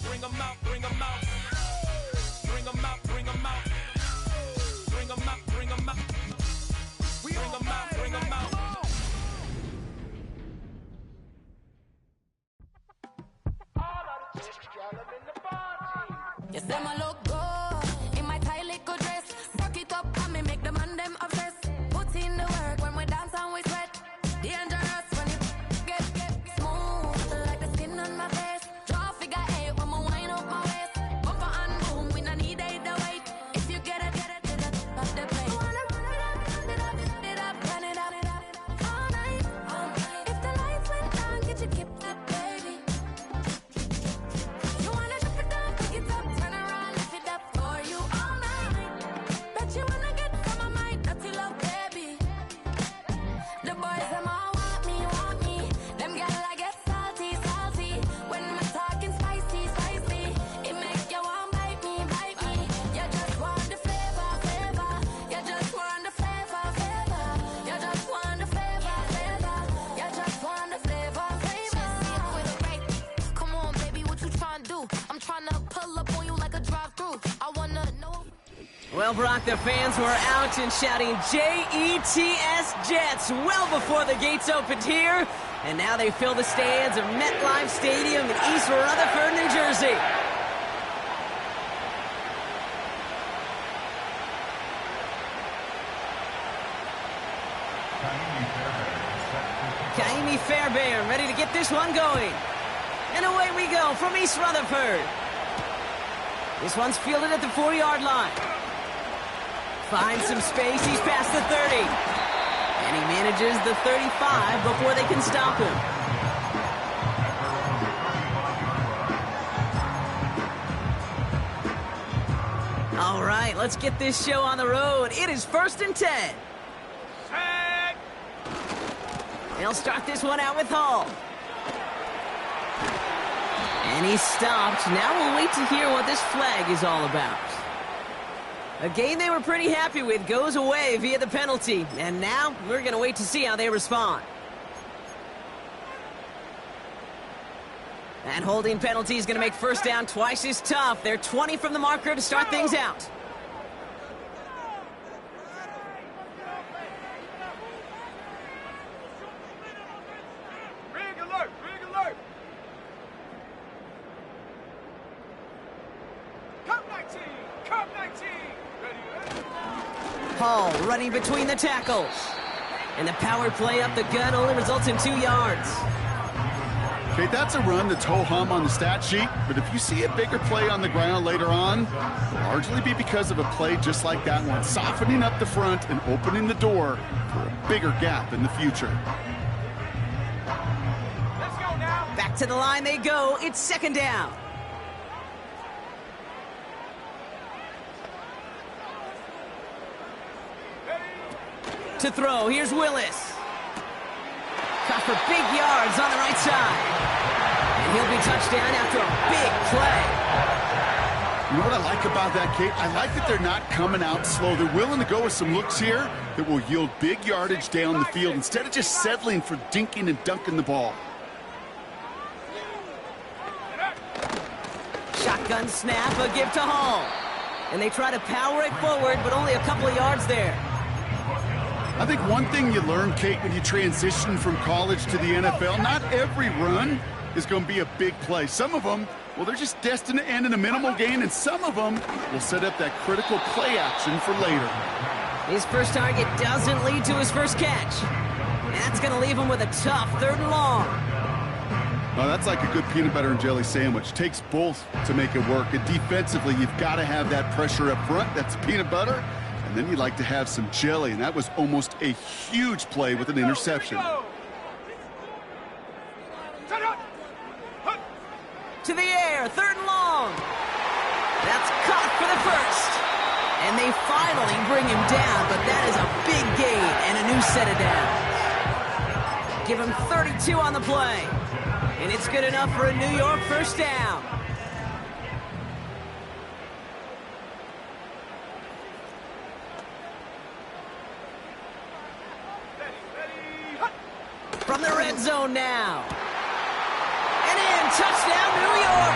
Bring 'em out, bring 'em out. Bring 'em out, bring 'em out. Bring 'em out, bring 'em out. Bring 'em out, bring 'em out. Yes, them a look good in my tight little dress. Rock it up and me make the man them obsessed. Put in the work when we dance and we sweat. Dangerous when you get smooth like the skin on my face. Draw figure eight when we wind up my waist. Bumper and boom, we no need either wait. If you get it, off the plate. You wanna run it up, run it up, all night. If the lights went down, get your kip up, baby. You wanna drop it down, pick it up, turn around, lift it up for you all night. Bet you wanna get some of my dirty love, baby. The boys them all want me. Them gyal I get salty. When I'm talking spicy. It make you want bite me. You just want the flavor. You just want the flavor. You just want the flavor. You just want the flavor. Come on, baby, what you tryna do? I'm tryna pull up on you like a drive-through. I wanna know. Well, Brock, the fans were out and shouting J-E-T-S Jets well before the gates opened here. And now they fill the stands of MetLife Stadium in East Rutherford, New Jersey. Kaimi Fairbairn ready to get this one going. And away we go from East Rutherford. This one's fielded at the 4-yard line. Finds some space, he's past the 30. And he manages the 35 before they can stop him. All right, let's get this show on the road. It is 1st and 10. They'll start this one out with Hall. And he's stopped. Now we'll wait to hear what this flag is all about. A game they were pretty happy with goes away via the penalty. And now we're going to wait to see how they respond. That holding penalty is going to make first down twice as tough. They're 20 from the marker to start things out. Rig alert! Cup 19! Hall running between the tackles. And the power play up the gut only results in 2 yards. Okay, that's a run that's ho-hum on the stat sheet, but if you see a bigger play on the ground later on, it'll largely be because of a play just like that one, softening up the front and opening the door for a bigger gap in the future. Let's go now! Back to the line they go. It's 2nd down. To throw, here's Willis. Caught for big yards on the right side. And he'll be touchdown after a big play. You know what I like about that, Kate? I like that they're not coming out slow. They're willing to go with some looks here that will yield big yardage down the field instead of just settling for dinking and dunking the ball. Shotgun snap, a give to Hall. And they try to power it forward, but only a couple of yards there. I think one thing you learn, Kate, when you transition from college to the NFL, not every run is going to be a big play. Some of them, well, they're just destined to end in a minimal gain, and some of them will set up that critical play action for later. His first target doesn't lead to his first catch. And that's going to leave him with a tough 3rd and long. Well, that's like a good peanut butter and jelly sandwich. Takes both to make it work. And defensively, you've got to have that pressure up front. That's peanut butter. And then you'd like to have some jelly, and that was almost a huge play with an interception. To the air, 3rd and long. That's caught for the first. And they finally bring him down, but that is a big gain and a new set of downs. Give him 32 on the play. And it's good enough for a New York first down. From the red zone now. touchdown, New York.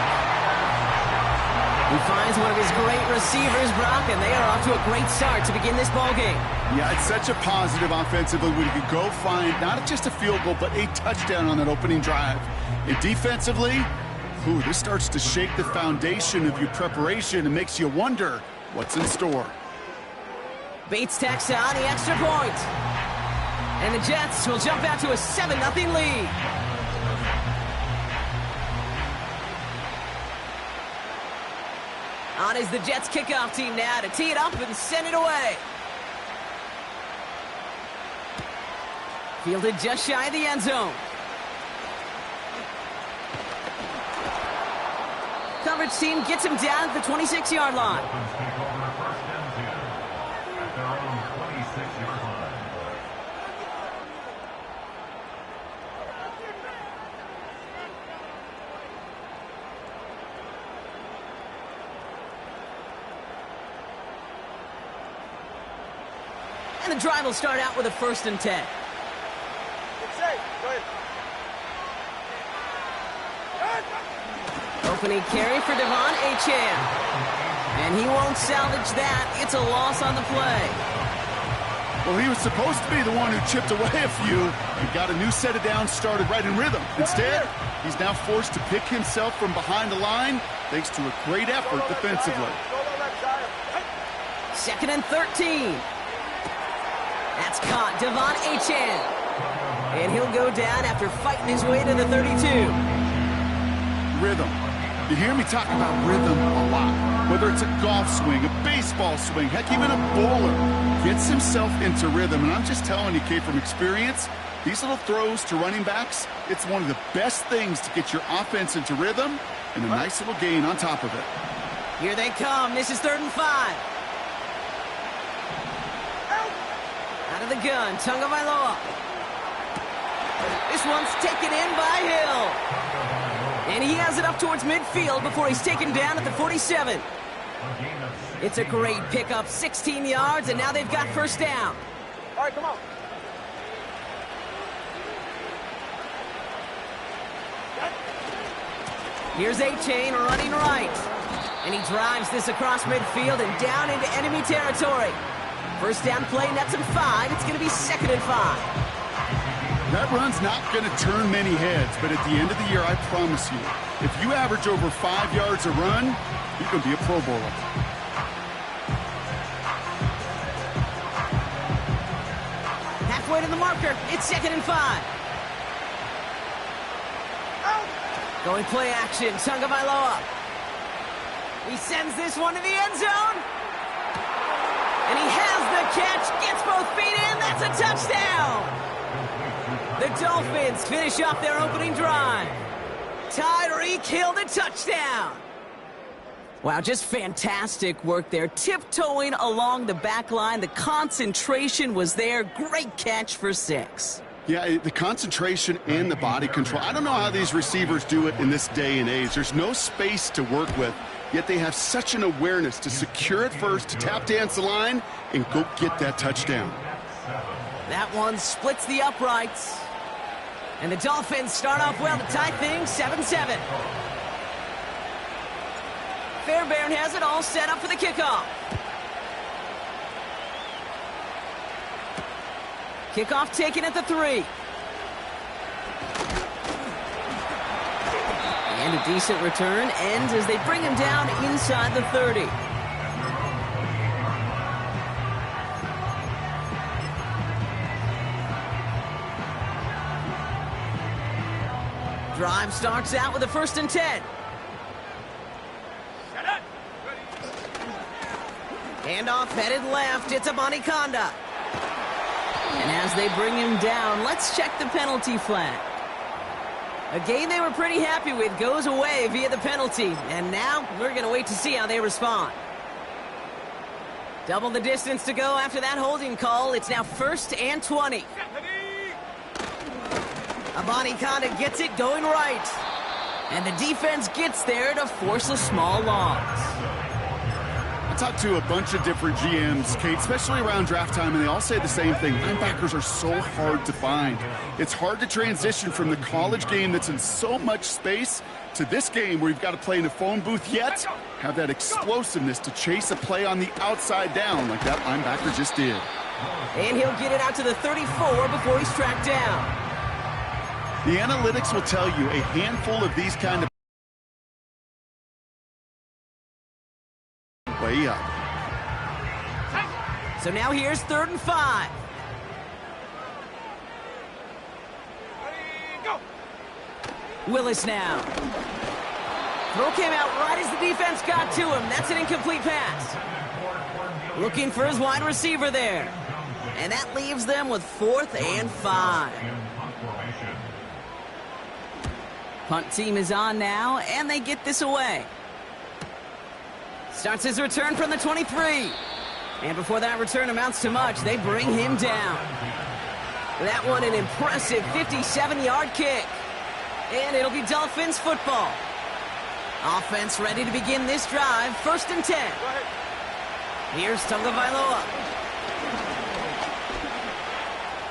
He finds one of his great receivers, Brock, and they are off to a great start to begin this ball game. Yeah, it's such a positive offensively when you could go find not just a field goal, but a touchdown on that opening drive. And defensively, this starts to shake the foundation of your preparation and makes you wonder what's in store. Bates tacks on the extra point. And the Jets will jump out to a 7-0 lead. On is the Jets kickoff team now to tee it up and send it away. Fielded just shy of the end zone. Coverage team gets him down at the 26-yard line. And the drive will start out with a 1st and 10. Opening carry for Devon Achane. And he won't salvage that. It's a loss on the play. Well, he was supposed to be the one who chipped away a few and got a new set of downs started right in rhythm. Instead, he's now forced to pick himself from behind the line thanks to a great effort defensively. 2nd and 13. That's caught, Devon Achane. And he'll go down after fighting his way to the 32. Rhythm. You hear me talk about rhythm a lot. Whether it's a golf swing, a baseball swing, heck, even a bowler gets himself into rhythm. And I'm just telling you, Kate, from experience, these little throws to running backs, it's one of the best things to get your offense into rhythm and a nice little gain on top of it. Here they come. This is 3rd and 5. Out of the gun, Tagovailoa. This one's taken in by Hill. And he has it up towards midfield before he's taken down at the 47. It's a great pickup, 16 yards, and now they've got 1st down. All right, come on. Here's Achane running right. And he drives this across midfield and down into enemy territory. 1st down play, nets him 5. It's going to be 2nd and 5. That run's not going to turn many heads, but at the end of the year, I promise you, if you average over 5 yards a run, you can be a Pro Bowler. Halfway to the marker, it's 2nd and 5. Going play action, Tagovailoa. He sends this one to the end zone. And he has the catch, gets both feet in, that's a touchdown. The Dolphins finish off their opening drive. Tyreek Hill, the touchdown. Wow, just fantastic work there. Tiptoeing along the back line. The concentration was there. Great catch for 6. Yeah, the concentration and the body control. I don't know how these receivers do it in this day and age. There's no space to work with, yet they have such an awareness to secure it first, to tap dance the line, and go get that touchdown. That one splits the uprights. And the Dolphins start off well to tie things 7-7. Fairbairn has it all set up for the kickoff. Kickoff taken at the 3. And a decent return ends as they bring him down inside the 30. Drive starts out with a 1st and 10. Handoff headed left. It's a Conda. And as they bring him down, let's check the penalty flag. A game they were pretty happy with goes away via the penalty. And now we're going to wait to see how they respond. Double the distance to go after that holding call. It's now 1st and 20. Conda gets it going right. And the defense gets there to force a small loss. Talked to a bunch of different GMs, Kate, especially around draft time, and they all say the same thing. Linebackers are so hard to find. It's hard to transition from the college game that's in so much space to this game where you've got to play in a phone booth, yet have that explosiveness to chase a play on the outside down like that linebacker just did. And he'll get it out to the 34 before he's tracked down. The analytics will tell you a handful of these kind of way up. So now here's 3rd and 5. Willis now. Throw came out right as the defense got to him. That's an incomplete pass. Looking for his wide receiver there. And that leaves them with 4th and 5. Punt team is on now, and they get this away. Starts his return from the 23. And before that return amounts to much, they bring him down. That one an impressive 57-yard kick. And it'll be Dolphins football. Offense ready to begin this drive. 1st and 10. Here's Tagovailoa.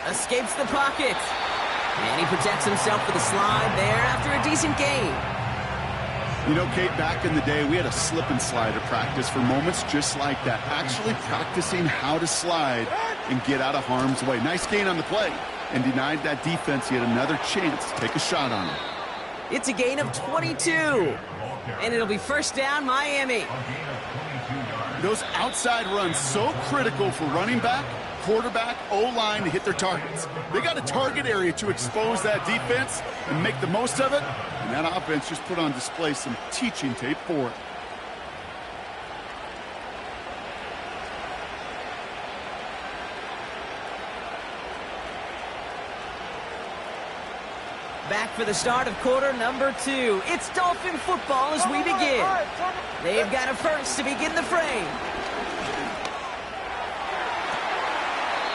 Escapes the pocket. And he protects himself with a slide there after a decent gain. You know, Kate, back in the day, we had a slip and slide at practice for moments just like that. Actually practicing how to slide and get out of harm's way. Nice gain on the play. And denied that defense yet another chance to take a shot on him. It's a gain of 22. And it'll be 1st down, Miami. Those outside runs so critical for running back, quarterback, O-line to hit their targets. They got a target area to expose that defense and make the most of it. And that offense just put on display some teaching tape for it. Back for the start of quarter number 2. It's Dolphin football as we begin. They've got a first to begin the frame.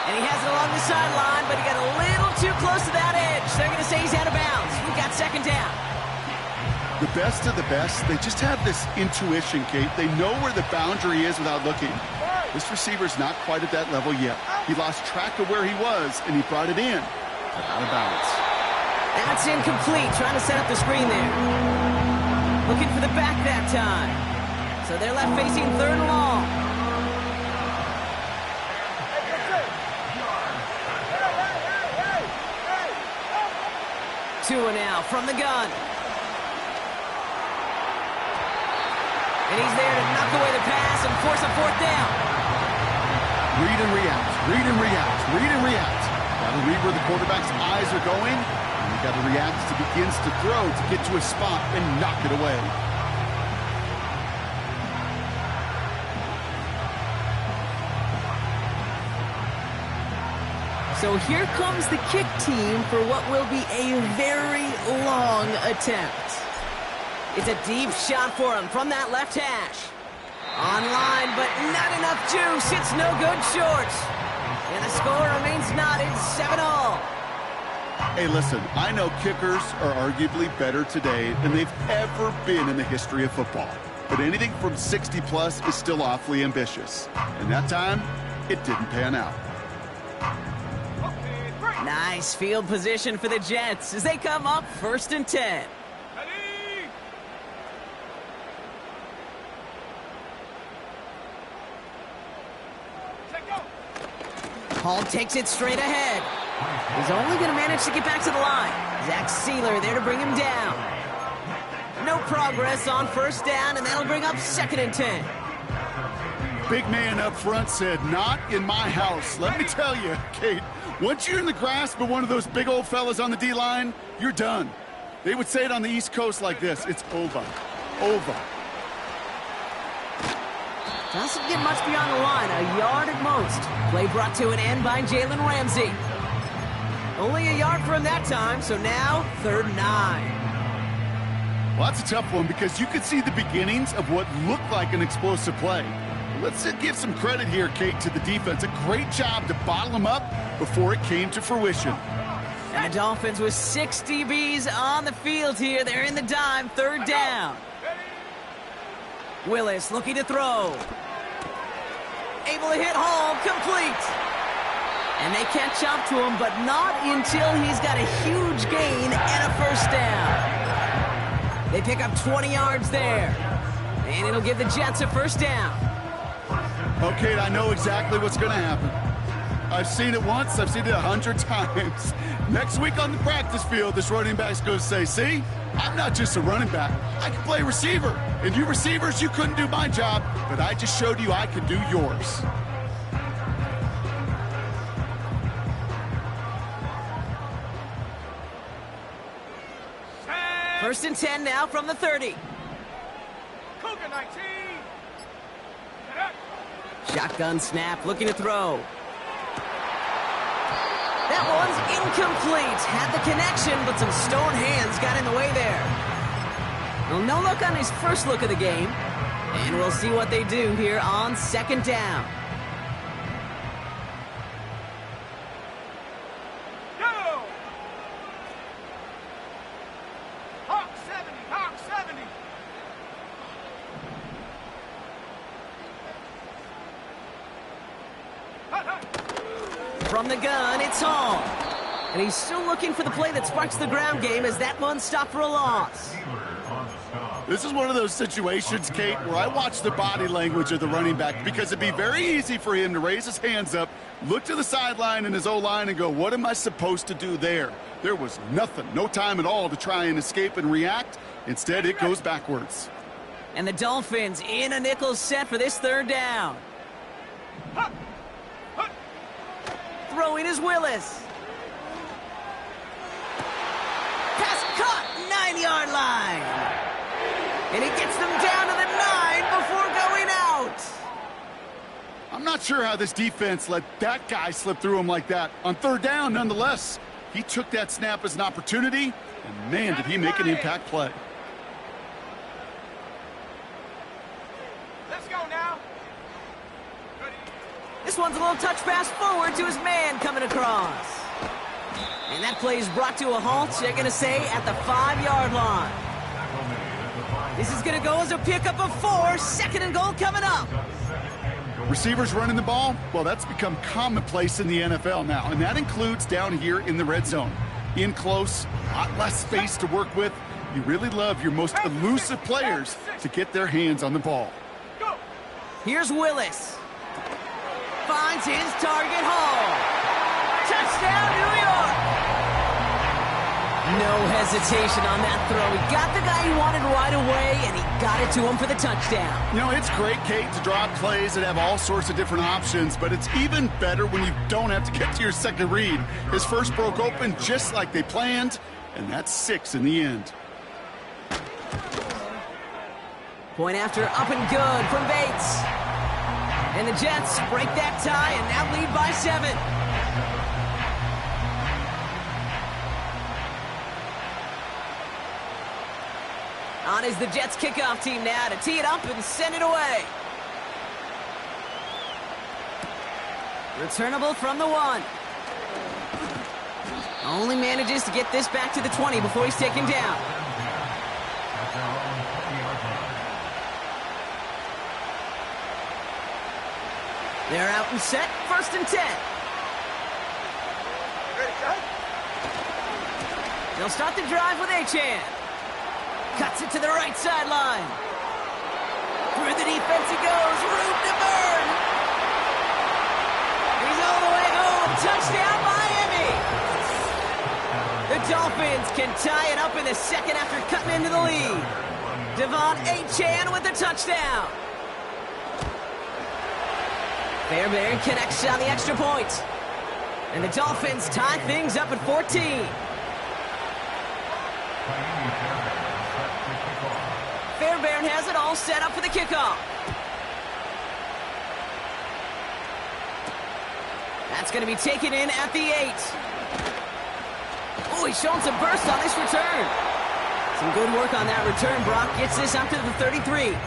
And he has it along the sideline, but he got a little too close to that edge. They're going to say he's out of bounds. We've got 2nd down. The best of the best, they just have this intuition, Kate. They know where the boundary is without looking. This receiver's not quite at that level yet. He lost track of where he was, and he brought it in. But out of bounds. That's incomplete. Trying to set up the screen there. Looking for the back that time. So they're left facing 3rd and long. Tua now from the gun. And he's there to knock away the pass and force a 4th down. Read and react, read and react, read and react. Got to read where the quarterback's eyes are going. And you got to react as he begins to throw to get to a spot and knock it away. So here comes the kick team for what will be a very long attempt. It's a deep shot for him from that left hash. Online, but not enough juice. It's no good short. And the score remains knotted 7-all. Hey, listen, I know kickers are arguably better today than they've ever been in the history of football. But anything from 60-plus is still awfully ambitious. And that time, it didn't pan out. Nice field position for the Jets as they come up 1st and 10. Hall takes it straight ahead. He's only going to manage to get back to the line. Zach Sealer there to bring him down. No progress on 1st down, and that'll bring up 2nd and 10. Big man up front said, not in my house. Let me tell you, Kate, once you're in the grasp of one of those big old fellas on the D-line, you're done. They would say it on the East Coast like this, it's over. Over. Doesn't get much beyond the line, a yard at most. Play brought to an end by Jalen Ramsey. Only a yard for him that time, so now 3rd and 9. Well, that's a tough one because you could see the beginnings of what looked like an explosive play. Let's give some credit here, Kate, to the defense. A great job to bottle them up before it came to fruition. And the Dolphins with 6 DBs on the field here. They're in the dime, 3rd down. Willis looking to throw. able to hit Hall, complete. And they catch up to him, but not until he's got a huge gain and a first down. They pick up 20 yards there. And it'll give the Jets a first down. Okay, I know exactly what's going to happen. I've seen it once, I've seen it 100 times. Next week on the practice field, this running back's going to say, see, I'm not just a running back. I can play receiver. And you receivers, you couldn't do my job, but I just showed you I could do yours. First and 10 now from the 30. Cougar 19. Shotgun snap, looking to throw. That one's incomplete. Had the connection, but some stone hands got in the way there. Well, no look on his first look of the game. And we'll see what they do here on second down. Go! Hawk 70, Hawk 70. From the gun, it's Hall. And he's still looking for the play that sparks the ground game as that one stopped for a loss. This is one of those situations, Kate, where I watch the body language of the running back because it'd be very easy for him to raise his hands up, look to the sideline and his O-line and go, what am I supposed to do there? There was nothing, no time at all to try and escape and react. Instead, it goes backwards. And the Dolphins in a nickel set for this third down. Throwing is Willis. Pass caught, 9-yard line. And he gets them down to the 9 before going out. I'm not sure how this defense let that guy slip through him like that. On third down, nonetheless, he took that snap as an opportunity, and man, did he make an impact play. Let's go now. This one's a little touch pass forward to his man coming across. And that play is brought to a halt, they're going to say, at the 5-yard line. This is going to go as a pickup of 4, second and goal coming up. Receivers running the ball, well, that's become commonplace in the NFL now, and that includes down here in the red zone. In close, a lot less space to work with. You really love your most elusive players to get their hands on the ball. Here's Willis. Finds his target, Hall. Touchdown, New York! No hesitation on that throw. He got the guy he wanted right away, and he got it to him for the touchdown. You know, it's great, Kate, to draw up plays that have all sorts of different options, but it's even better when you don't have to get to your second read. His first broke open just like they planned, and that's 6 in the end. Point after up and good from Bates. And the Jets break that tie and now lead by 7. On is the Jets kickoff team now to tee it up and send it away. Returnable from the 1. Only manages to get this back to the 20 before he's taken down. They're out and set, first and 10. They'll start the drive with Achane. Cuts it to the right sideline. Through the defense he goes, room to burn. He's all the way home, touchdown Miami. The Dolphins can tie it up in the second after cutting into the lead. Devon Achane with the touchdown. Fairbairn connects on the extra point. And the Dolphins tie things up at 14. Fairbairn has it all set up for the kickoff. That's going to be taken in at the 8. Oh, he's showing some burst on this return. Some good work on that return. Brock gets this up to the 33.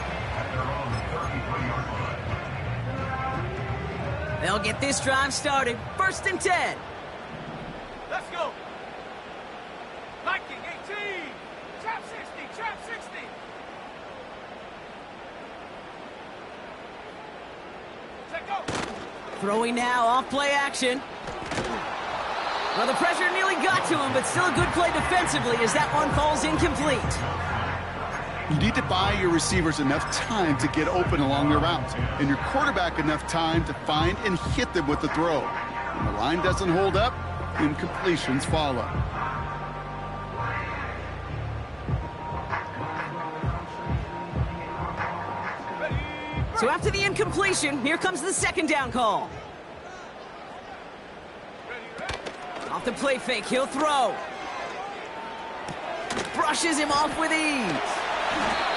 They'll get this drive started. First and 10. Let's go. Viking 18. Trap 60. Trap 60. Throwing now, off play action. Well, the pressure nearly got to him, but still a good play defensively as that one falls incomplete. You need to buy your receivers enough time to get open along their routes, and your quarterback enough time to find and hit them with the throw. When the line doesn't hold up, incompletions follow. So after the incompletion, here comes the second down call. Off the play fake, he'll throw. Brushes him off with ease.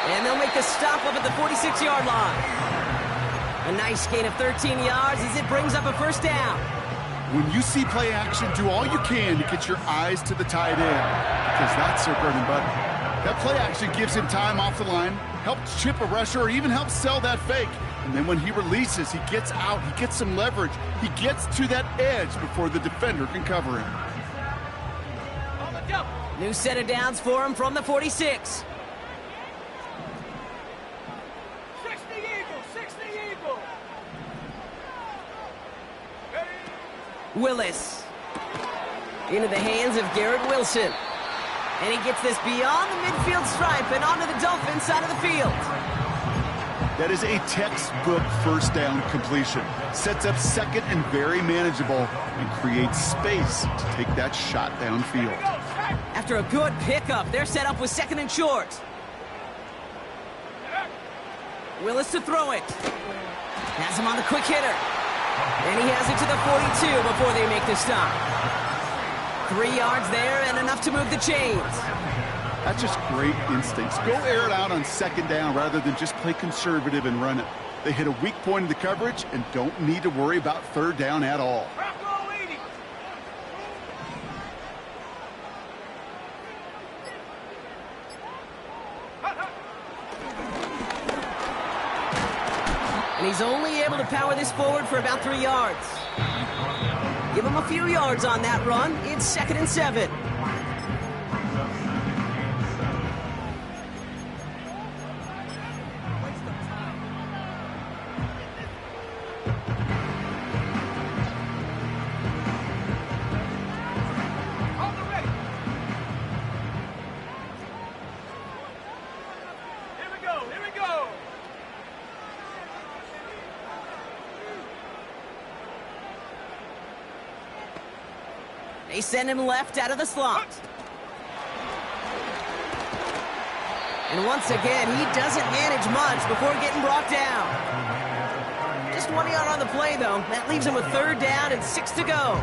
And they'll make the stop up at the 46-yard line. A nice gain of 13 yards as it brings up a first down. When you see play action, do all you can to get your eyes to the tight end, because that's their bread and butter. That play action gives him time off the line, helps chip a rusher, or even helps sell that fake. And then when he releases, he gets out, he gets some leverage. He gets to that edge before the defender can cover him. New set of downs for him from the 46. 60 Eagle. Willis. Into the hands of Garrett Wilson. And he gets this beyond the midfield stripe and onto the Dolphins side of the field. That is a textbook first down completion. Sets up second and very manageable and creates space to take that shot downfield. After a good pickup, they're set up with second and short. Willis to throw it. Has him on the quick hitter. And he has it to the 42 before they make the stop. 3 yards there and enough to move the chains. That's just great instincts. Go air it out on second down rather than just play conservative and run it. They hit a weak point in the coverage and don't need to worry about third down at all. And he's only able to power this forward for about 3 yards. Give him a few yards on that run. It's 2nd and 7. They send him left out of the slot. And once again, he doesn't manage much before getting brought down. Just 1 yard on the play, though. That leaves him with third down and 6 to go.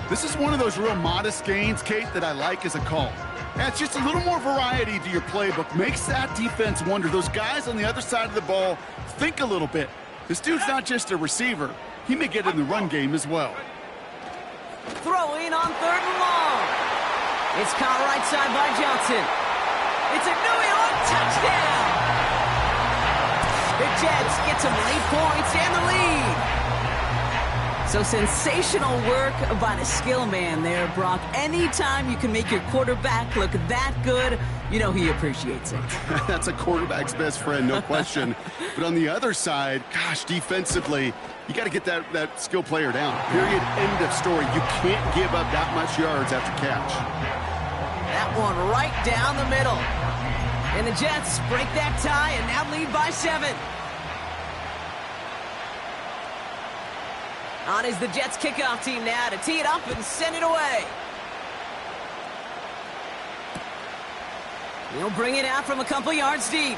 This is one of those real modest gains, Kate, that I like as a call. And it's just a little more variety to your playbook. Makes that defense wonder. Those guys on the other side of the ball think a little bit. This dude's not just a receiver. He may get in the run game as well. Throwing on 3rd and long. It's caught right side by Johnson. It's a New York touchdown. The Jets get some late points and the lead. So sensational work by the skill man there, Brock. Anytime you can make your quarterback look that good, you know he appreciates it. That's a quarterback's best friend, no question. But on the other side, gosh, defensively, you got to get that skill player down. Period. End of story. You can't give up that much yards after catch. That one right down the middle. And the Jets break that tie and now lead by 7. On is the Jets kickoff team now to tee it up and send it away. He'll bring it out from a couple yards deep.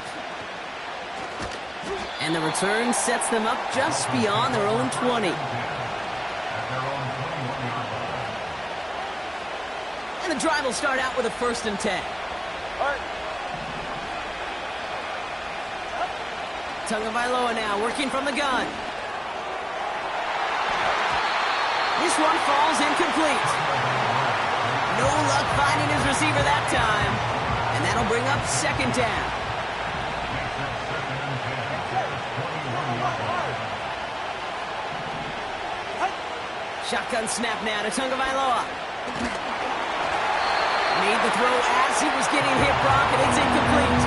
And the return sets them up just beyond their own 20. And the drive will start out with a 1st and 10. Tagovailoa now working from the gun. This one falls incomplete. No luck finding his receiver that time. And that'll bring up 2nd down. Shotgun snap now to Tagovailoa. Made the throw as he was getting hit, Brock, and it's incomplete.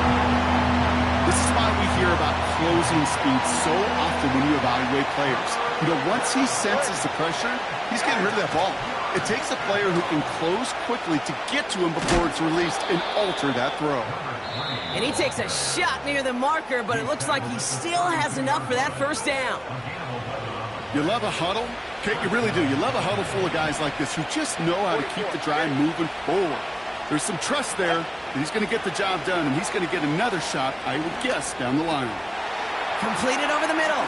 This is why we hear about closing speed so often when you evaluate players. You know, once he senses the pressure, he's getting rid of that ball. It takes a player who can close quickly to get to him before it's released and alter that throw. And he takes a shot near the marker, but it looks like he still has enough for that first down. You love a huddle? Kate, you really do. You love a huddle full of guys like this who just know how to keep the drive moving forward. There's some trust there that he's going to get the job done, and he's going to get another shot, I would guess, down the line. Completed over the middle.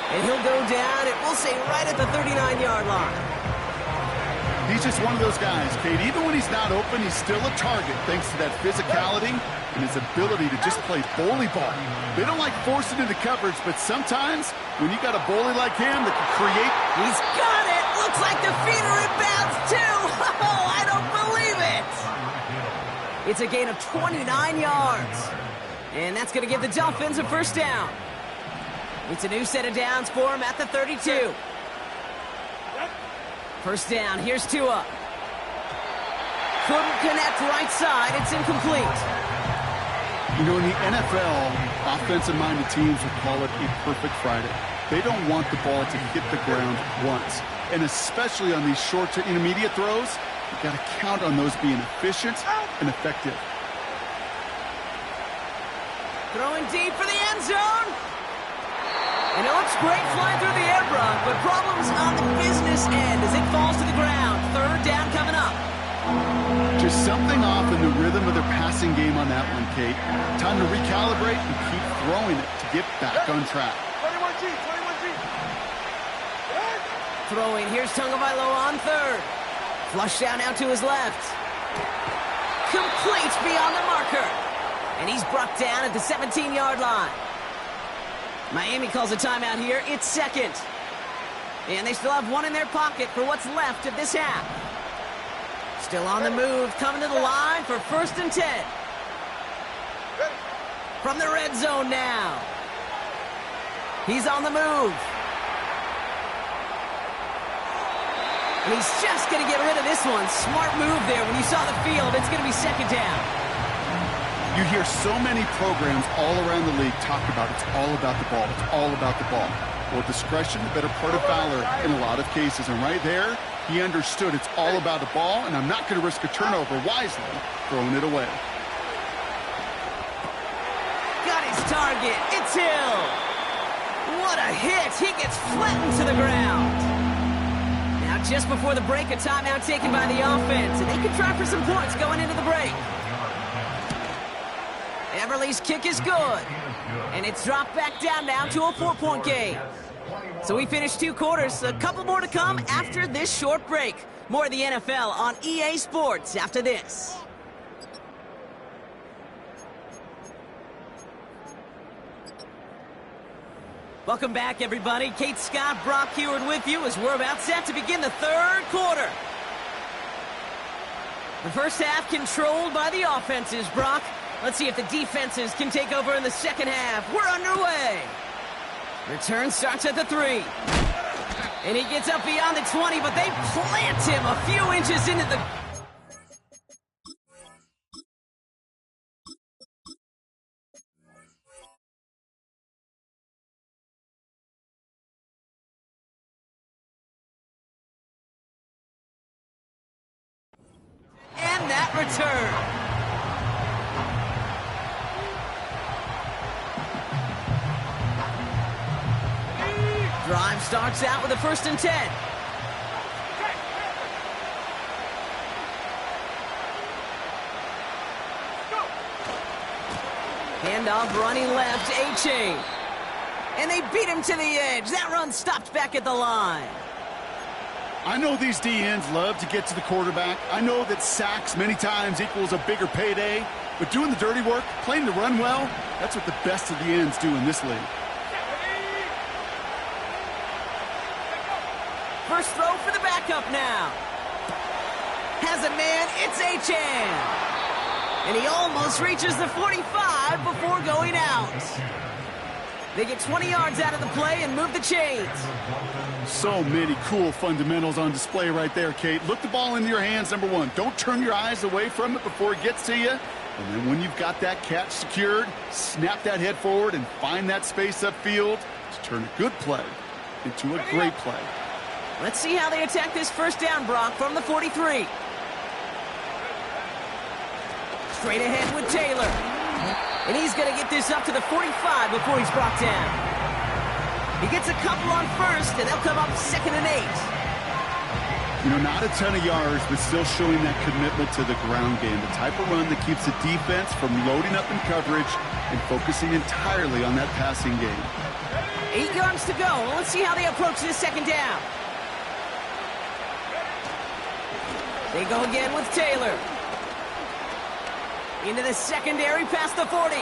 And he'll go down, and we'll say right at the 39-yard line. He's just one of those guys, Kate. Even when he's not open, he's still a target thanks to that physicality and his ability to just play bully ball. They don't like forcing into coverage, but sometimes when you got a bully like him that can create... He's got it! Looks like the feeder inbounds too! Oh, I don't believe it! It's a gain of 29 yards. And that's going to give the Dolphins a first down. It's a new set of downs for him at the 32. First down, here's Tua. Couldn't connect right side, it's incomplete. You know, in the NFL, offensive-minded teams would call it a perfect Friday. They don't want the ball to hit the ground once. And especially on these short to intermediate throws, you've got to count on those being efficient and effective. Throwing deep for the end zone. And it looks great flying through the air, Brock, but problems on the business end as it falls to the ground. Third down coming up. Just something off in the rhythm of their passing game on that one, Kate. Time to recalibrate and keep throwing it to get back on track. 21G, 21G. Throwing, here's Tagovailoa on third. Flush down out to his left. Complete beyond the marker. And he's brought down at the 17-yard line. Miami calls a timeout here. It's second. And they still have one in their pocket for what's left of this half. Still on the move, coming to the line for 1st and 10. From the red zone now. He's on the move. And he's just going to get rid of this one. Smart move there. When you saw the field, it's going to be second down. You hear so many programs all around the league talk about it's all about the ball. It's all about the ball. Well, discretion, the better part of valor in a lot of cases. And right there, he understood it's all about the ball, and I'm not going to risk a turnover wisely, throwing it away. Got his target. It's Hill. What a hit. He gets flattened to the ground. Now, just before the break, a timeout taken by the offense, and they can try for some points going into the break. Everly's kick is good. And it's dropped back down now to a 4-point game. So we finished 2 quarters. A couple more to come after this short break. More of the NFL on EA Sports after this. Welcome back, everybody. Kate Scott, Brock Heward with you as we're about set to begin the 3rd quarter. The first half controlled by the offenses, Brock. Let's see if the defenses can take over in the second half. We're underway. Return starts at the 3. And he gets up beyond the 20, but they plant him a few inches into the... And that return. Drive starts out with a 1st and 10. Handoff running left, A-Chain. And they beat him to the edge. That run stopped back at the line. I know these DNs love to get to the quarterback. I know that sacks many times equals a bigger payday. But doing the dirty work, playing to run well, that's what the best of the ends do in this league. First throw for the backup now. Has a man, it's A-Chan. And he almost reaches the 45 before going out. They get 20 yards out of the play and move the chains. So many cool fundamentals on display right there, Kate. Look the ball into your hands, number 1. Don't turn your eyes away from it before it gets to you. And then when you've got that catch secured, snap that head forward and find that space upfield to turn a good play into a great play. Let's see how they attack this first down, Brock, from the 43. Straight ahead with Taylor. And he's going to get this up to the 45 before he's brought down. He gets a couple on first, and they'll come up 2nd and 8. You know, not a ton of yards, but still showing that commitment to the ground game. The type of run that keeps the defense from loading up in coverage and focusing entirely on that passing game. 8 yards to go. Let's see how they approach this second down. They go again with Taylor. Into the secondary past the 40.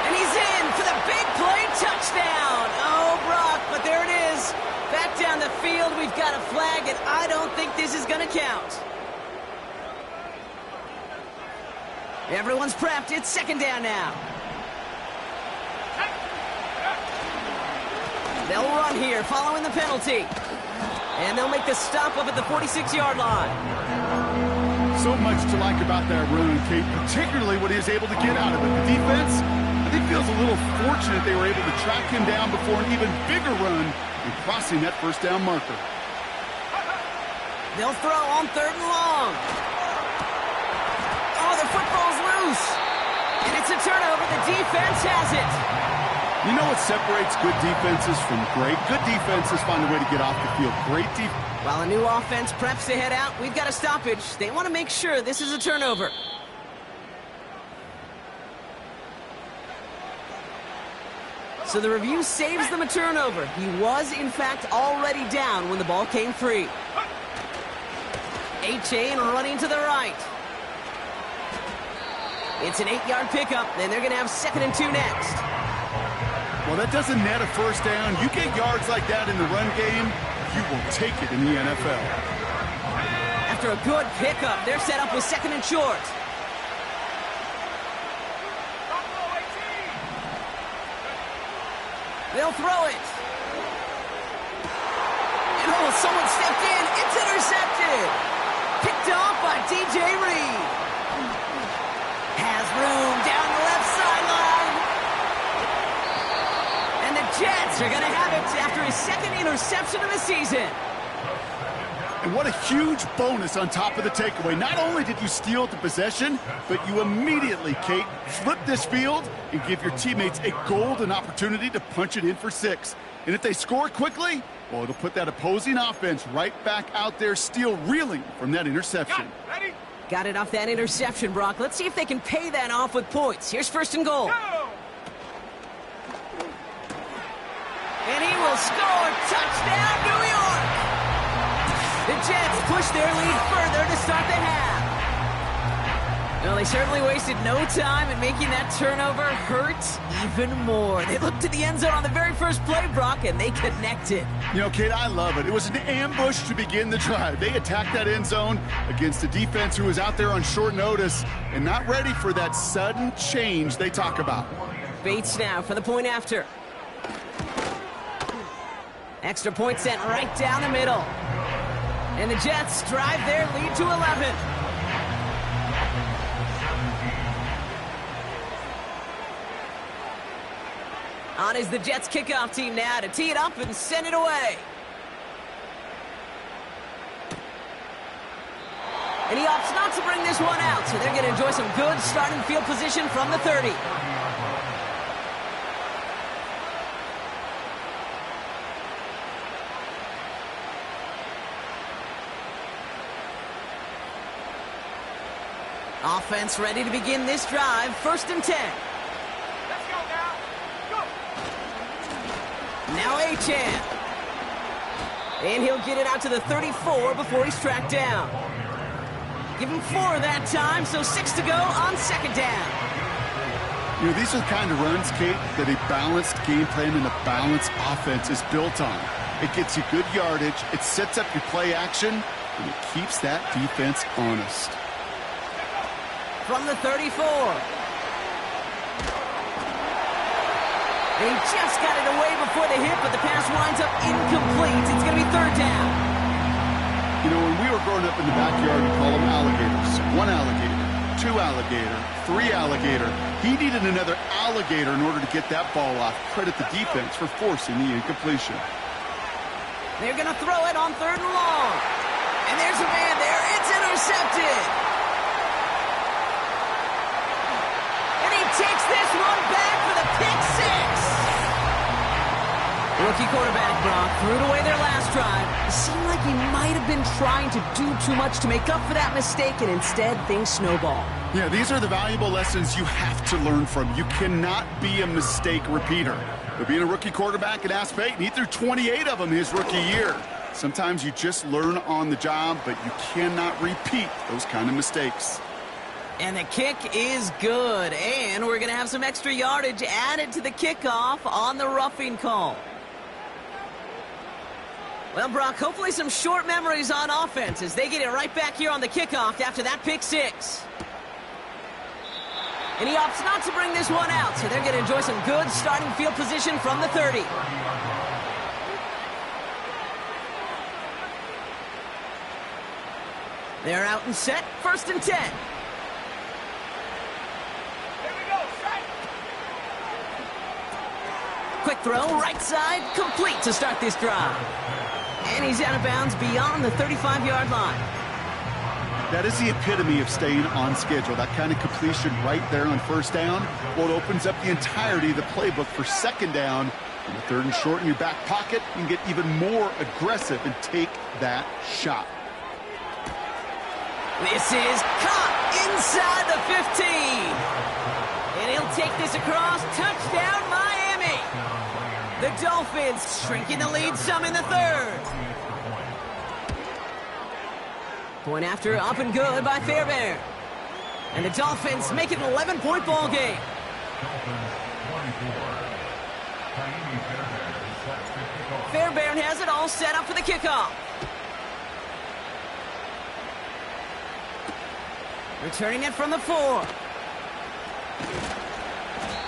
And he's in for the big play touchdown. Oh, Brock, but there it is. Back down the field, we've got a flag, and I don't think this is going to count. Everyone's prepped. It's 2nd down now. They'll run here following the penalty. And they'll make the stop up at the 46-yard line. So much to like about that run, Kate, particularly what he was able to get out of it. The defense, I think, feels a little fortunate they were able to track him down before an even bigger run and crossing that first down marker. They'll throw on 3rd and long. Oh, the football's loose. And it's a turnover. The defense has it. You know what separates good defenses from great? Good defenses find a way to get off the field. Great defense. While a new offense preps to head out, we've got a stoppage. They want to make sure this is a turnover. So the review saves them a turnover. He was, in fact, already down when the ball came free. A-Chain running to the right. It's an 8-yard pickup, and they're going to have 2nd and 2 next. Well, that doesn't net a first down. You get yards like that in the run game, you will take it in the NFL. After a good pickup, they're set up with 2nd and short. They'll throw it. And oh, someone stepped in. It's intercepted. Picked off by DJ Reed. Has room down the left sideline. And the Jets are going to have it after his 2nd interception of the season. And what a huge bonus on top of the takeaway. Not only did you steal the possession, but you immediately, Kate, flip this field and give your teammates a golden opportunity to punch it in for 6. And if they score quickly, well, it'll put that opposing offense right back out there, still reeling from that interception. Got it off that interception, Brock. Let's see if they can pay that off with points. Here's 1st and goal. And he will score. Touchdown, New York! The Jets push their lead further to start the half. Well, they certainly wasted no time in making that turnover hurt even more. They looked to the end zone on the very first play, Brock, and they connected. You know, Kate, I love it. It was an ambush to begin the drive. They attacked that end zone against a defense who was out there on short notice and not ready for that sudden change they talk about. Bates now for the point after. Extra point sent right down the middle. And the Jets drive their lead to 11. On is the Jets kickoff team now to tee it up and send it away. And he opts not to bring this one out, so they're going to enjoy some good starting field position from the 30. Offense ready to begin this drive. 1st and 10. Let's go now. Go. Now A-Chan. And he'll get it out to the 34 before he's tracked down. Give him 4 that time, so 6 to go on 2nd down. You know, these are the kind of runs, Kate, that a balanced game plan and a balanced offense is built on. It gets you good yardage, it sets up your play action, and it keeps that defense honest. From the 34. They just got it away before the hit, but the pass winds up incomplete. It's going to be 3rd down. You know, when we were growing up in the backyard, we call them alligators. One alligator alligator, 3 alligator. He needed another alligator in order to get that ball off. Credit the defense for forcing the incompletion. They're going to throw it on 3rd and long. And there's a man there. It's intercepted. And he takes this one back for the pick 6. Rookie quarterback Brock threw it away their last drive. It seemed like he might have been trying to do too much to make up for that mistake, and instead things snowball. Yeah, these are the valuable lessons you have to learn from. You cannot be a mistake repeater. But being a rookie quarterback at Ask Peyton, he threw 28 of them his rookie year. Sometimes you just learn on the job, but you cannot repeat those kind of mistakes. And the kick is good, and we're going to have some extra yardage added to the kickoff on the roughing call. Well, Brock, hopefully some short memories on offense as they get it right back here on the kickoff after that pick 6. And he opts not to bring this one out, so they're going to enjoy some good starting field position from the 30. They're out and set, 1st and 10. Quick throw, right side, complete to start this drive. And he's out of bounds beyond the 35-yard line. That is the epitome of staying on schedule. That kind of completion right there on 1st down. Well, it opens up the entirety of the playbook for 2nd down. On the 3rd and short in your back pocket, you can get even more aggressive and take that shot. This is caught inside the 15. And he'll take this across. Touchdown, Miami. The Dolphins shrinking the lead some in the 3rd. Point after, up and good by Fairbairn. And the Dolphins make it an 11-point ball game. Fairbairn has it all set up for the kickoff. Returning it from the 4.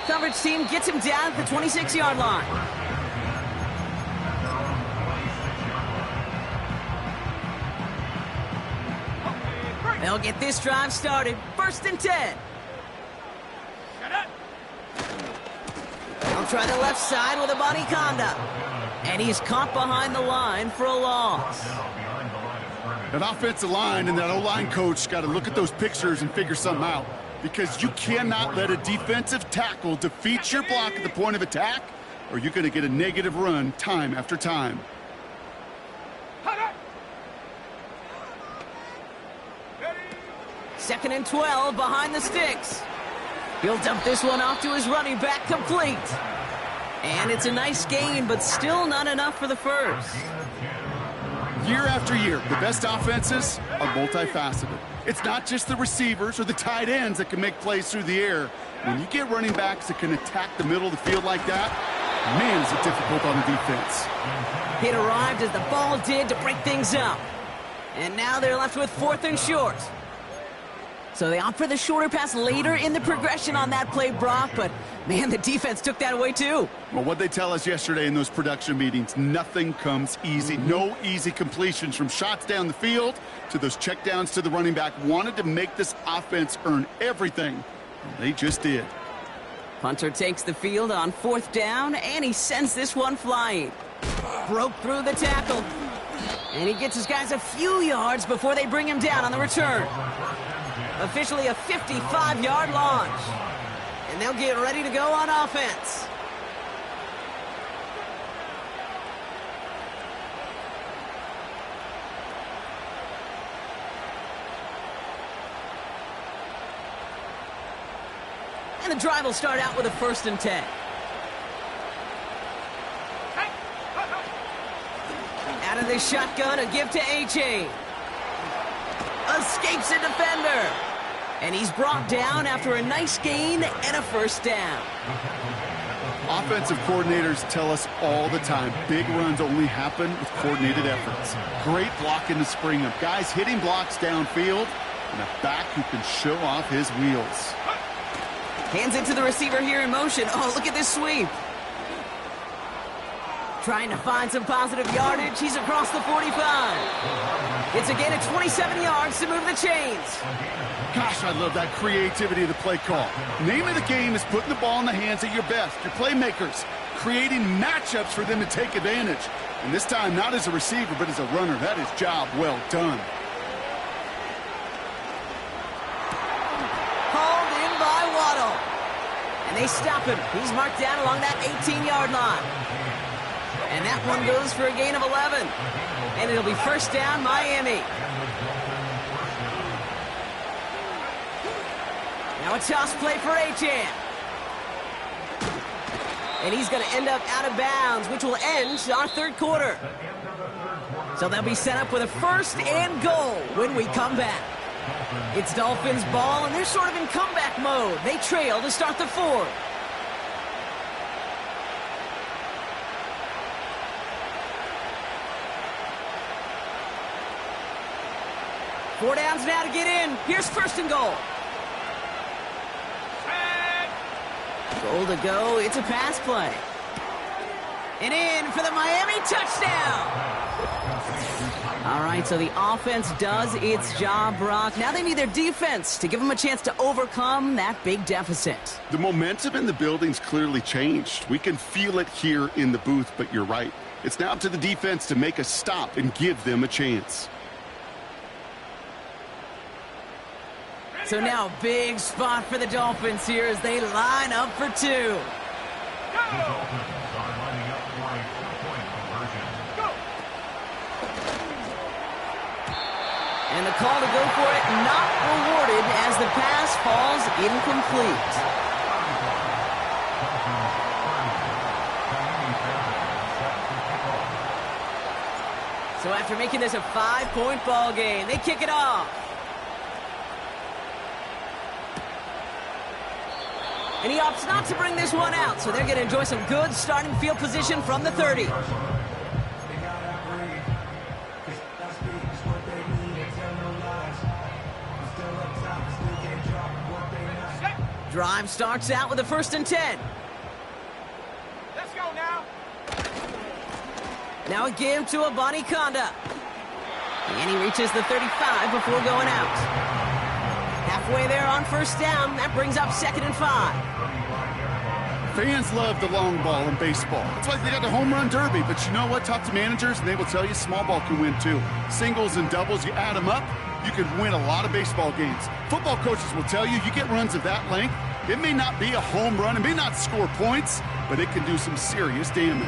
Coverage team gets him down at the 26-yard line. They'll get this drive started. 1st and 10. They'll try the left side with a bunny conduct. And he's caught behind the line for a loss. That offensive line and that O-line coach got to look at those pictures and figure something out. Because you cannot let a defensive tackle defeat your block at the point of attack, or you're going to get a negative run time after time. 2nd and 12 behind the sticks. He'll dump this one off to his running back, complete. And it's a nice gain, but still not enough for the 1st. Year after year, the best offenses are multifaceted. It's not just the receivers or the tight ends that can make plays through the air. When you get running backs that can attack the middle of the field like that, man, is it difficult on the defense. It arrived as the ball did to break things up. And now they're left with 4th and short. So they opt for the shorter pass later in the progression on that play, Brock, but man, the defense took that away too. Well, what they tell us yesterday in those production meetings, nothing comes easy. No easy completions from shots down the field to those checkdowns to the running back. Wanted to make this offense earn everything. They just did. Punter takes the field on 4th down, and he sends this one flying. Broke through the tackle. And he gets his guys a few yards before they bring him down on the return. Officially a 55-yard launch. And they'll get ready to go on offense. And the drive will start out with a 1st and 10. Out of the shotgun, a give to A-Chain. Escapes a defender. And he's brought down after a nice gain and a 1st down. Offensive coordinators tell us all the time, big runs only happen with coordinated efforts. Great blocking to spring them. Guys hitting blocks downfield, and a back who can show off his wheels. Hands it to the receiver here in motion. Oh, look at this sweep. Trying to find some positive yardage. He's across the 45. It's a gain of 27 yards to move the chains. Gosh, I love that creativity of the play call. Name of the game is putting the ball in the hands of your best, your playmakers, creating matchups for them to take advantage. And this time, not as a receiver, but as a runner. That is job well done. Hauled in by Waddle. And they stop him. He's marked down along that 18-yard line. And that one goes for a gain of 11. And it'll be first down, Miami. Now a toss play for Achane. And he's going to end up out of bounds, which will end our third quarter. So they'll be set up with a first and goal when we come back. It's Dolphins ball, and they're sort of in comeback mode. They trail to start the fourth. Four downs now to get in. Here's first and goal. Goal to go. It's a pass play. And in for the Miami touchdown. All right, so the offense does its job, Brock. Now they need their defense to give them a chance to overcome that big deficit. The momentum in the building's clearly changed. We can feel it here in the booth, but you're right. It's now up to the defense to make a stop and give them a chance. So now a big spot for the Dolphins here as they line up for two. And the call to go for it not rewarded as the pass falls incomplete. So after making this a 5-point ball game, they kick it off. And he opts not to bring this one out, so they're going to enjoy some good starting field position from the 30. Drive starts out with a 1st and 10. Let's go now. Now a give to Abanikanda. And he reaches the 35 before going out. Halfway there on first down. That brings up 2nd and 5. Fans love the long ball in baseball. It's like they got the home run derby, but you know what? Talk to managers, and they will tell you small ball can win too. Singles and doubles, you add them up, you can win a lot of baseball games. Football coaches will tell you, you get runs of that length, it may not be a home run, it may not score points, but it can do some serious damage.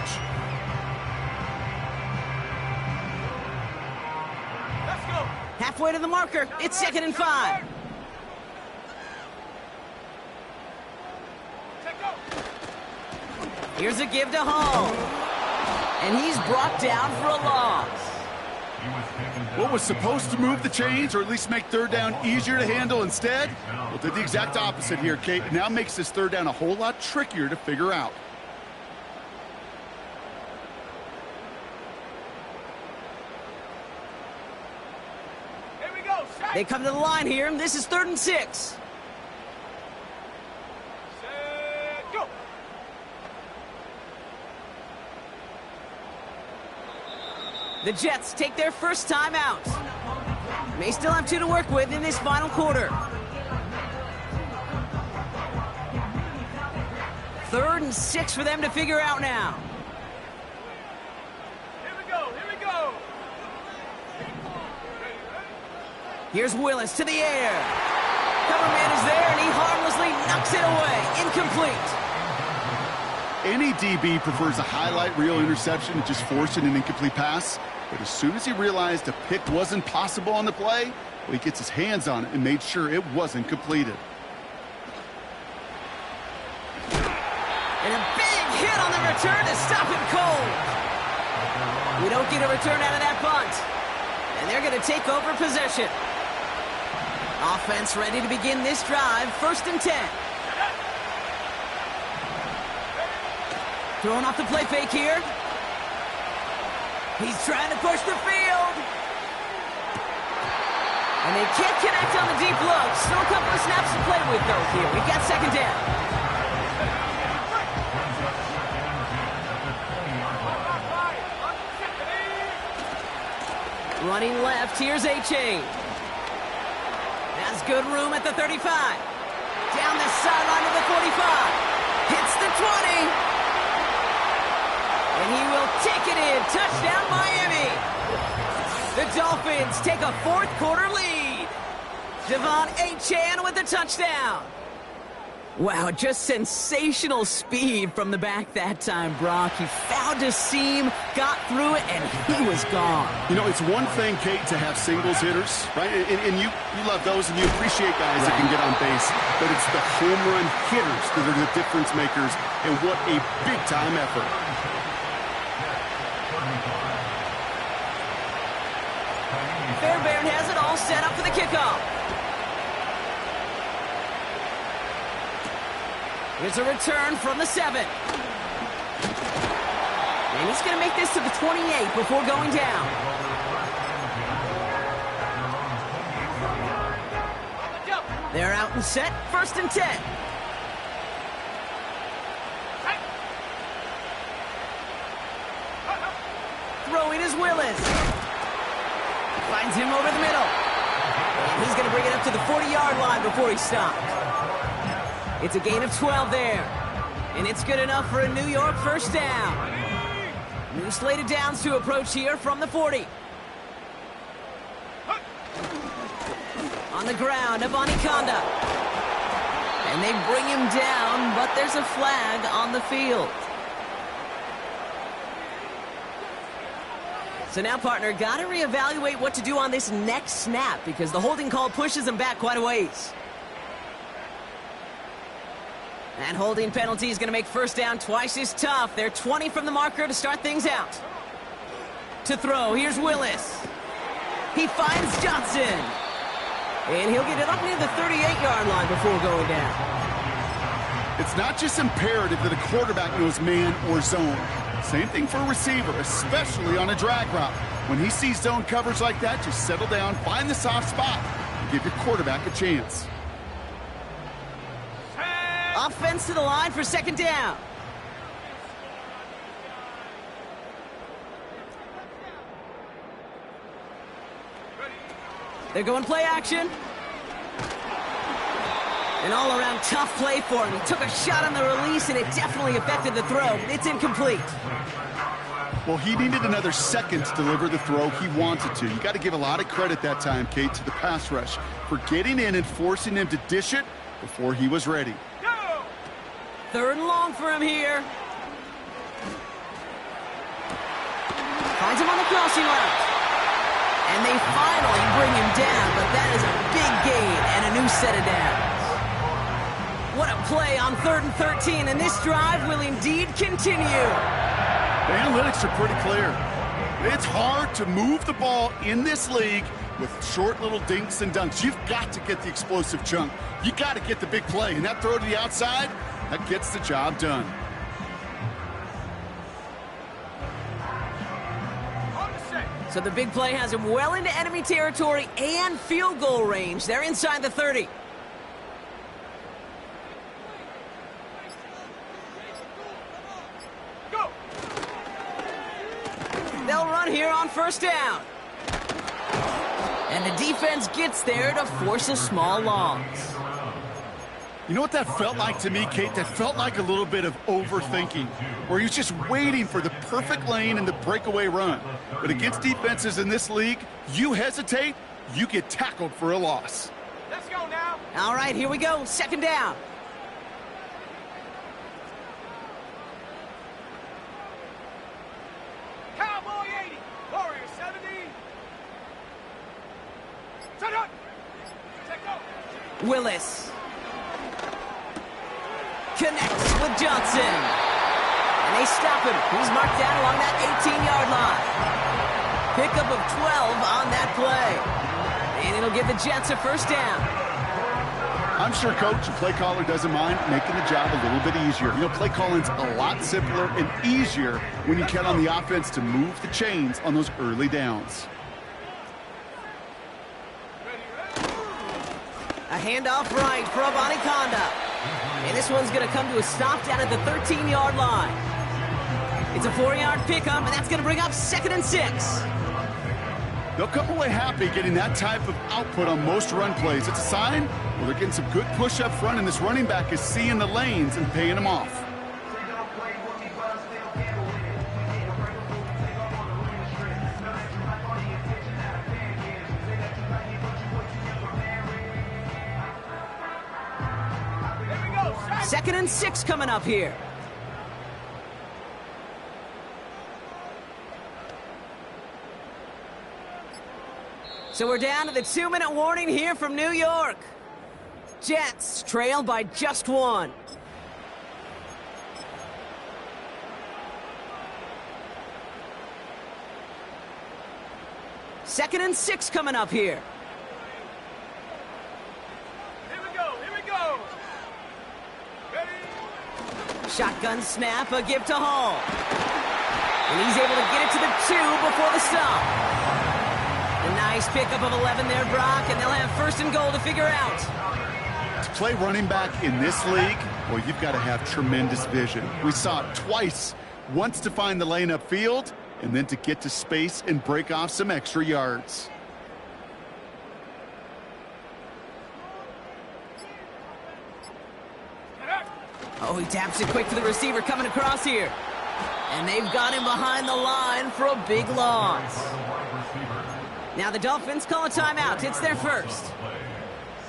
Let's go. Halfway to the marker. It's 2nd and 5. Here's a give to Hall. And he's brought down for a loss. What was supposed to move the chains, or at least make third down easier to handle instead? Well, did the exact opposite here, Kate. Now makes this third down a whole lot trickier to figure out. Here we go. They come to the line here, and this is 3rd and 6. Set, go. The Jets take their first time out. May still have 2 to work with in this final quarter. 3rd and 6 for them to figure out now. Here we go. Here we go. Here's Willis to the air. Coverman is there, and he harmlessly knocks it away. Incomplete. Any DB prefers a highlight reel interception to just forcing an incomplete pass. But as soon as he realized a pick wasn't possible on the play, well, he gets his hands on it and made sure it wasn't completed. And a big hit on the return to stop him cold. We don't get a return out of that punt. And they're going to take over possession. Offense ready to begin this drive. 1st and 10. Throwing off the play fake here. He's trying to push the field. And they can't connect on the deep look. Still a couple of snaps to play with, though, here. We've got 2nd down. Running left, here's A-Chain. Has good room at the 35. Down the sideline to the 45. Hits the 20. And he will take it in. Touchdown, Miami. The Dolphins take a fourth quarter lead. Devon A-Chan with the touchdown. Wow, just sensational speed from the back that time, Brock. He found a seam, got through it, and he was gone. You know, it's one thing, Kate, to have singles hitters, right? And you love those, and you appreciate guys that can get on base. But it's the home run hitters that are the difference makers, and what a big-time effort. Fairbairn has it all set up for the kickoff. Here's a return from the 7. And he's going to make this to the 28 before going down. They're out and set, 1st and 10. Throwing is Willis. Finds him over the middle. And he's going to bring it up to the 40-yard line before he stopped. It's a gain of 12 there. And it's good enough for a New York first down. New slated downs to approach here from the 40. On the ground, Abanikanda. And they bring him down, but there's a flag on the field. So now, partner, got to reevaluate what to do on this next snap because the holding call pushes him back quite a ways. That holding penalty is going to make first down twice as tough. They're 20 from the marker to start things out. To throw, here's Willis. He finds Johnson. And he'll get it up near the 38-yard line before going down. It's not just imperative that a quarterback knows man or zone. Same thing for a receiver, especially on a drag route. When he sees zone coverage like that, just settle down, find the soft spot, and give your quarterback a chance. Offense to the line for second down. They're going play action. An all-around tough play for him. He took a shot on the release, and it definitely affected the throw. It's incomplete. Well, he needed another second to deliver the throw he wanted to. You got to give a lot of credit that time, Kate, to the pass rush for getting in and forcing him to dish it before he was ready. 3rd and long for him here. Finds him on the crossing route. And they finally bring him down, but that is a big gain and a new set of downs. What a play on 3rd and 13, and this drive will indeed continue. The analytics are pretty clear. It's hard to move the ball in this league with short little dinks and dunks. You've got to get the explosive chunk. You got to get the big play, and that throw to the outside, that gets the job done. So the big play has him well into enemy territory and field goal range. They're inside the 30. Go. They'll run here on first down. And the defense gets there to force a small loss. You know what that felt like to me, Kate? That felt like a little bit of overthinking, where he was just waiting for the perfect lane and the breakaway run. But against defenses in this league, you hesitate, you get tackled for a loss. Let's go now. All right, here we go. Second down. Cowboy 80. Warrior 70. Set up. Take go. Willis. Connects with Johnson. And they stop him. He's marked down along that 18-yard line. Pickup of 12 on that play. And it'll give the Jets a first down. I'm sure, Coach, the play caller doesn't mind making the job a little bit easier. You know, play calling's a lot simpler and easier when you count on the offense to move the chains on those early downs. A handoff right for Abanikanda. And this one's going to come to a stop down at the 13-yard line. It's a 4-yard pickup, and that's going to bring up 2nd and 6. They'll come away happy getting that type of output on most run plays. It's a sign, well, they're getting some good push up front, and this running back is seeing the lanes and paying them off. Second and 6 coming up here. So we're down to the 2-minute warning here from New York. Jets trail by just 1. Second and 6 coming up here. Shotgun snap, a give to Hall. And he's able to get it to the 2 before the stop. A nice pickup of 11 there, Brock, and they'll have first and goal to figure out. To play running back in this league, well, you've got to have tremendous vision. We saw it twice. Once to find the lane upfield, and then to get to space and break off some extra yards. Oh, he taps it quick to the receiver coming across here. And they've got him behind the line for a big loss. Now the Dolphins call a timeout. It's their first,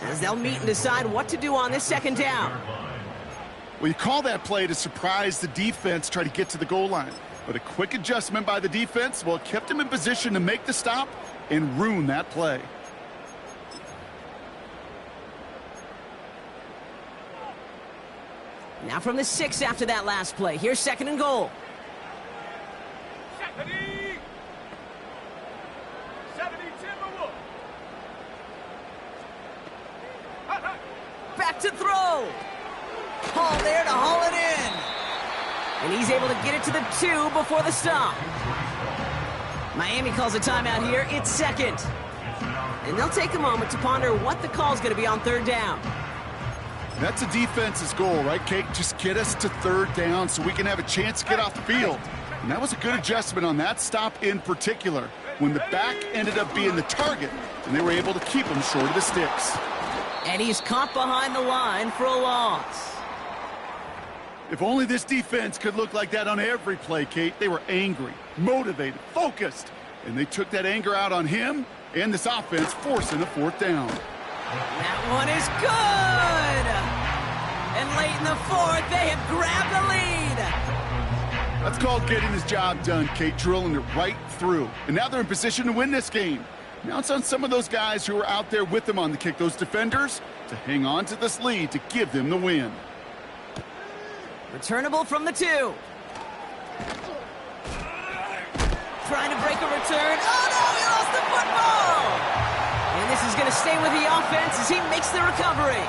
as they'll meet and decide what to do on this second down. Well, you call that play to surprise the defense, try to get to the goal line. But a quick adjustment by the defense, well, it kept him in position to make the stop and ruin that play. Now from the 6 after that last play. Here's second and goal. Back to throw. Hall there to haul it in. And he's able to get it to the 2 before the stop. Miami calls a timeout here. It's second. And they'll take a moment to ponder what the call is going to be on third down. That's a defense's goal, right, Kate? Just get us to third down so we can have a chance to get off the field. And that was a good adjustment on that stop in particular, when the back ended up being the target, and they were able to keep him short of the sticks. And he's caught behind the line for a loss. If only this defense could look like that on every play, Kate. They were angry, motivated, focused, and they took that anger out on him and this offense, forcing a fourth down. That one is good! And late in the 4th, they have grabbed the lead. That's called getting his job done, Kate, drilling it right through. And now they're in position to win this game. Now it's on some of those guys who are out there with them on the kick, those defenders, to hang on to this lead to give them the win. Returnable from the 2. Trying to break a return. Oh no, he lost the football! And this is going to stay with the offense as he makes the recovery.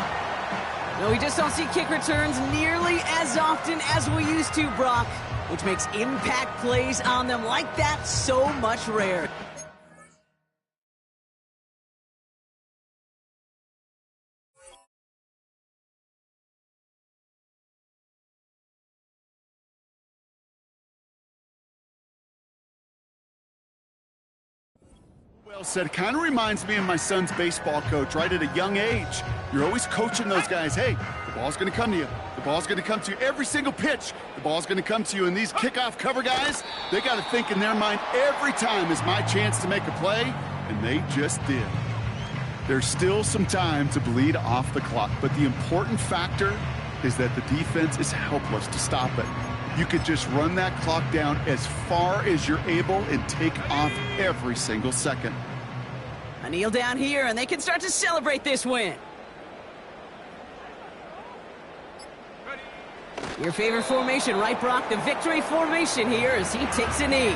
No, we just don't see kick returns nearly as often as we used to, Brock, which makes impact plays on them like that so much rarer. Well said. Kind of reminds me of my son's baseball coach, right? At a young age, you're always coaching those guys. Hey, the ball's going to come to you. The ball's going to come to you. Every single pitch, the ball's going to come to you. And these kickoff cover guys, they got to think in their mind, every time is my chance to make a play, and they just did. There's still some time to bleed off the clock, but the important factor is that the defense is helpless to stop it. You could just run that clock down as far as you're able and take off every single second. A kneel down here, and they can start to celebrate this win. Your favorite formation, right, Brock? The victory formation here as he takes a knee.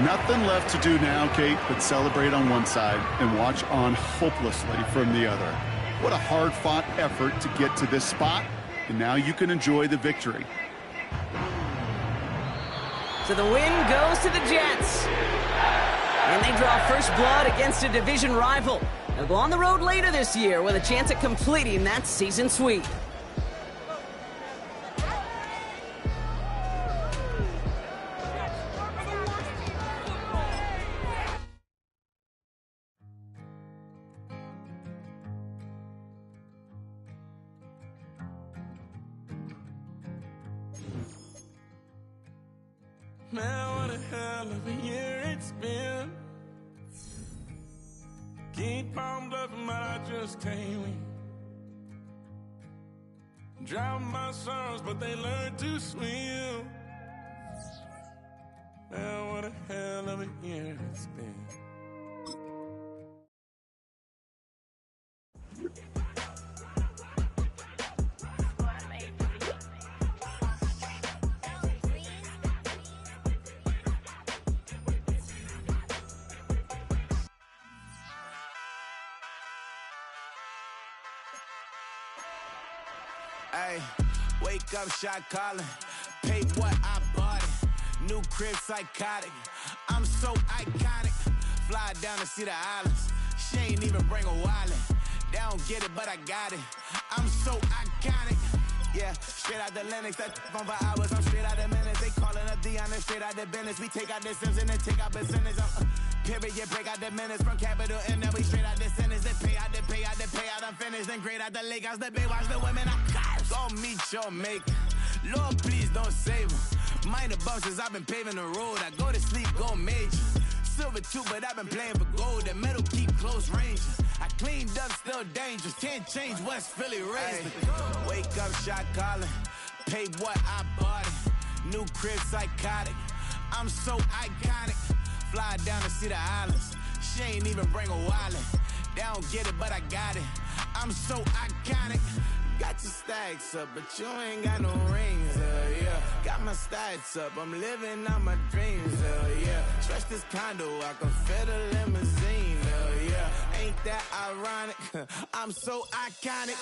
Nothing left to do now, Kate, but celebrate on one side and watch on hopelessly from the other. What a hard-fought effort to get to this spot, and now you can enjoy the victory. So the win goes to the Jets. And they draw first blood against a division rival. They'll go on the road later this year with a chance at completing that season sweep. Man, what a hell of a year it's been. Keep on bluffing, but I just can't win. Drown my sons, but they learn to swim. Man, what a hell of a year it's been. Ay, wake up, shot calling. Pay what I bought it. New crib, psychotic. I'm so iconic. Fly down to see the islands. She ain't even bring a wallet. They don't get it, but I got it. I'm so iconic. Yeah, straight out the Lennox. That phone for hours. I'm straight out the minutes. They calling up Dion and straight out the business. We take out the Sims and then take out percentage. Period, break out the minutes from capital and then we straight out the sentence. They pay out, I'm finished. Then grade out the Lakers, the Bay, watch the women. I go meet your maker. Lord, please don't save them. Minor bumps as I've been paving the road. I go to sleep, go major. Silver too, but I've been playing for gold. The metal keep close range. I cleaned up, still dangerous. Can't change West Philly raised. Wake up, shot calling. Pay what I bought it. New crib, psychotic. I'm so iconic. Fly down to see the islands. She ain't even bring a wallet. They don't get it, but I got it. I'm so iconic. Got your stacks up, but you ain't got no rings, yeah. Got my stats up, I'm living out my dreams, yeah. Stretch this condo, I can fit a limousine, yeah. Ain't that ironic? I'm so iconic.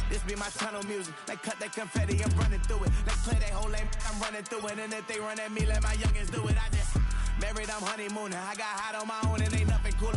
This be my tunnel music. They cut that confetti, I'm running through it. They clear that whole lane, I'm running through it. And if they run at me, let my youngins do it. I just married, I'm honeymooning. I got hot on my own and ain't nothing cool.